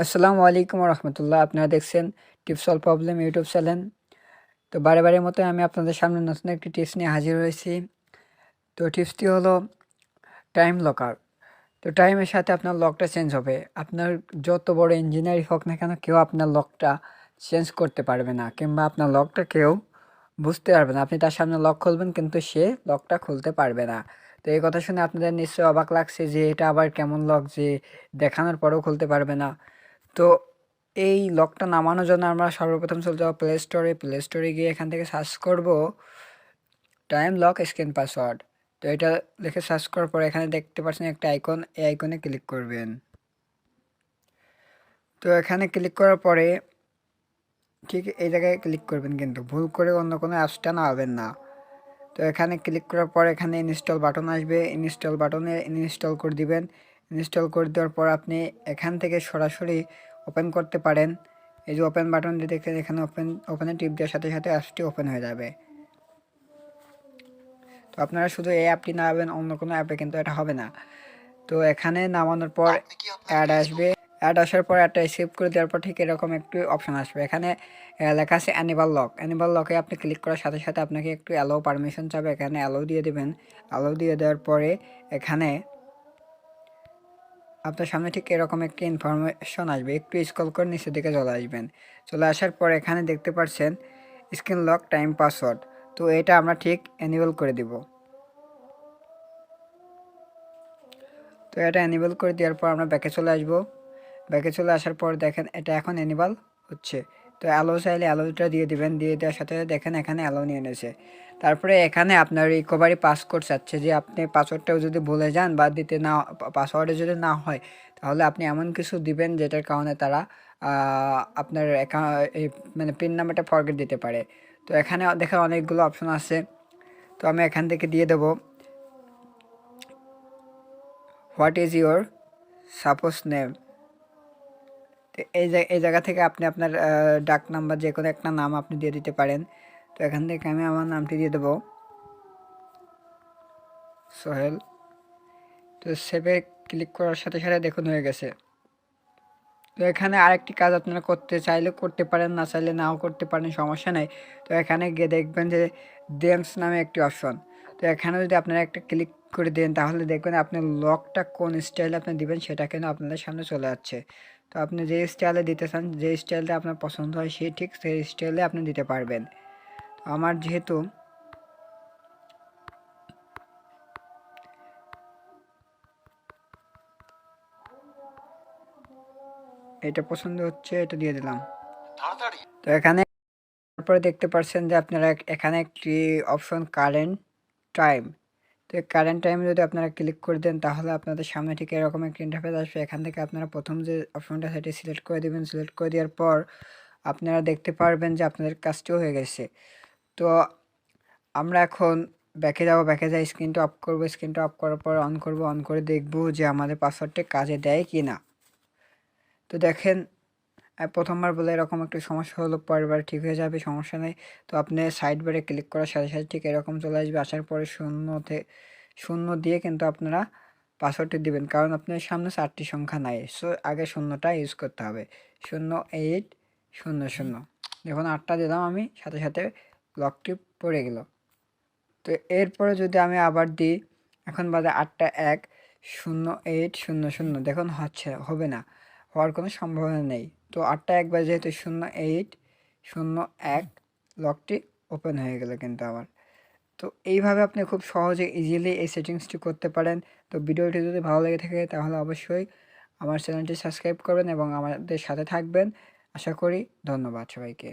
আসসালামু আলাইকুম রহমতুল্লাহ। আপনারা দেখছেন tips solve problem YouTube channel. তো বারেবারের মতো আমি আপনাদের সামনে নতুন একটি টিপস নিয়ে হাজির হয়েছি। তো টিপসটি হলো টাইম লকার। তো টাইমের সাথে আপনার লকটা চেঞ্জ হবে। আপনার যত বড় ইঞ্জিনিয়ারই হোক না কেন, কেউ আপনার লকটা চেঞ্জ করতে পারবে না, কিংবা আপনার লকটা কেউ বুঝতে পারবে না। আপনি তার সামনে লক খুলবেন, কিন্তু সে লকটা খুলতে পারবে না। তো এই কথা শুনে আপনাদের নিশ্চয়ই অবাক লাগছে যে এটা আবার কেমন লক যে দেখানোর পরেও খুলতে পারবে না। তো এই লকটা নামানোর জন্য আমরা সর্বপ্রথম চলে যাবো প্লে স্টোরে গিয়ে এখান থেকে সার্চ করব টাইম লক স্ক্রিন পাসওয়ার্ড। তো এটা লিখে সার্চ করার পর এখানে দেখতে পাচ্ছেন একটা আইকন, এই আইকনে ক্লিক করবেন। তো এখানে ক্লিক করার পরে ঠিক এই জায়গায় ক্লিক করবেন, কিন্তু ভুল করে অন্য কোনো অ্যাপসটা নামাবেন না। তো এখানে ক্লিক করার পর এখানে ইনস্টল বাটন আসবে, ইনস্টল বাটনে ইনস্টল করে দিবেন। ইনস্টল করে দেওয়ার পর আপনি এখান থেকে সরাসরি ওপেন করতে পারেন। এই যে ওপেন বাটন দিয়ে দেখেন, এখানে ওপেনে টিপ দেওয়ার সাথে সাথে অ্যাপসটি ওপেন হয়ে যাবে। তো আপনারা শুধু এই অ্যাপটি নামাবেন, অন্য কোনো অ্যাপে কিন্তু এটা হবে না। তো এখানে নামানোর পর অ্যাড আসবে। অ্যাড আসার পর একটা সেভ করে দেওয়ার পর ঠিক এরকম একটু অপশন আসবে। এখানে লেখা আছে অ্যানিবাল লকে আপনি ক্লিক করার সাথে সাথে আপনাকে একটু অ্যালাউ পারমিশন চাবে। এখানে অ্যালাউ দিয়ে দেবেন। অ্যালাউ দিয়ে দেওয়ার পরে এখানে আপনার সামনে ঠিক এরকম একটি ইনফরমেশন আসবে। একটু স্ক্রল করে নিচের দিকে চলে আসবেন। চলে আসার পর এখানে দেখতে পাচ্ছেন স্ক্রিন লক টাইম পাসওয়ার্ড। তো এটা আমরা ঠিক এনেবল করে দিব। তো এটা এনেবল করে দেওয়ার পর আমরা ব্যাকে চলে আসবো। ব্যাকে চলে আসার পর দেখেন এটা এখন এনেবল হচ্ছে। তো অ্যালো চাইলে অ্যালোটা দিয়ে দিবেন। দিয়ে দেওয়ার সাথে দেখেন এখানে অ্যালো নিয়ে নিয়েছে। তারপরে এখানে আপনার রিকভারি পাসকোড চাচ্ছে, যে আপনি পাসওয়ার্ডটাও যদি ভুলে যান বা দিতে না, পাসওয়ার্ডে যদি না হয়, তাহলে আপনি এমন কিছু দিবেন যেটার কারণে তারা আপনার এই মানে পিন নাম্বারটা ফরগেট দিতে পারে। তো এখানে দেখেন অনেকগুলো অপশন আছে। তো আমি এখান থেকে দিয়ে দেবো what is your suppose name. তো এই জায়গা থেকে আপনি আপনার ডাক নাম্বার যে কোনো একটা নাম আপনি দিয়ে দিতে পারেন। তো এখান থেকে আমি আমার নামটি দিয়ে দেবো সোহেল। তো সেভে ক্লিক করার সাথে সাথে দেখুন হয়ে গেছে। তো এখানে আরেকটি কাজ আপনারা করতে চাইলে করতে পারেন, না চাইলে নাও করতে পারেন, সমস্যা নেই। তো এখানে গিয়ে দেখবেন যে ডেমস নামে একটি অপশন। তো এখানে যদি আপনারা একটা ক্লিক করে দেন, তাহলে দেখবেন আপনার লকটা কোন স্টাইলে আপনি দিবেন সেটা কিন্তু আপনাদের সামনে চলে যাচ্ছে। তো আপনি যে স্টাইলে দিতে চান, যে স্টাইলটা আপনার পছন্দ হয়, সেই ঠিক সেই স্টাইলে আপনি দিতে পারবেন। তো আমার যেহেতু এটা পছন্দ হচ্ছে, এটা দিয়ে দিলাম। তো এখানে তারপরে দেখতে পাচ্ছেন যে আপনারা এখানে একটি অপশন কারেন্ট টাইম। তো কারেন্ট টাইম যদি আপনারা ক্লিক করে দেন, তাহলে আপনাদের সামনে ঠিক এরকম একটা ইন্টারফেস আসবে। এখান থেকে আপনারা প্রথম যে অপশনটা সেটি সিলেক্ট করে দেবেন। সিলেক্ট করে দেওয়ার পর আপনারা দেখতে পারবেন যে আপনাদের কাজটিও হয়ে গেছে। তো আমরা এখন ব্যাকে যাব, ব্যাকে যাই স্ক্রিনটা অফ করবো। স্ক্রিনটা অফ করার পর অন করব। অন করে দেখব যে আমাদের পাসওয়ার্ডটি কাজে দেয় কি না। তো দেখেন প্রথমবার বলে এরকম একটু সমস্যা হলো, পরের বার ঠিক হয়ে যাবে, সমস্যা নেই। তো আপনি সাইড বারে ক্লিক করার সাথে সাথে ঠিক এরকম চলে আসবে। আসার পরে শূন্য দিয়ে কিন্তু আপনারা পাসওয়ার্ডটি দিবেন, কারণ আপনার সামনে 4টি সংখ্যা নাই। সো আগে শূন্যটা ইউজ করতে হবে। 0800। দেখুন 8টা দিলাম আমি, সাথে সাথে লকটি পড়ে গেল। তো এরপরে যদি আমি আবার দিই, এখন বাজে 8টা 1, 0800, দেখুন হবে না, হওয়ার কোনো সম্ভাবনা নেই। তো 8টা 1 বাজে, যেহেতু 0801 লকটি ওপেন হয়ে গেল কিন্তু আমার। তো এইভাবে আপনি খুব সহজে ইজিলি এই সেটিংসটি করতে পারেন। তো ভিডিওটি যদি ভালো লেগে থাকে তাহলে অবশ্যই আমার চ্যানেলটি সাবস্ক্রাইব করবেন এবং আমাদের সাথে থাকবেন। আশা করি। ধন্যবাদ সবাইকে।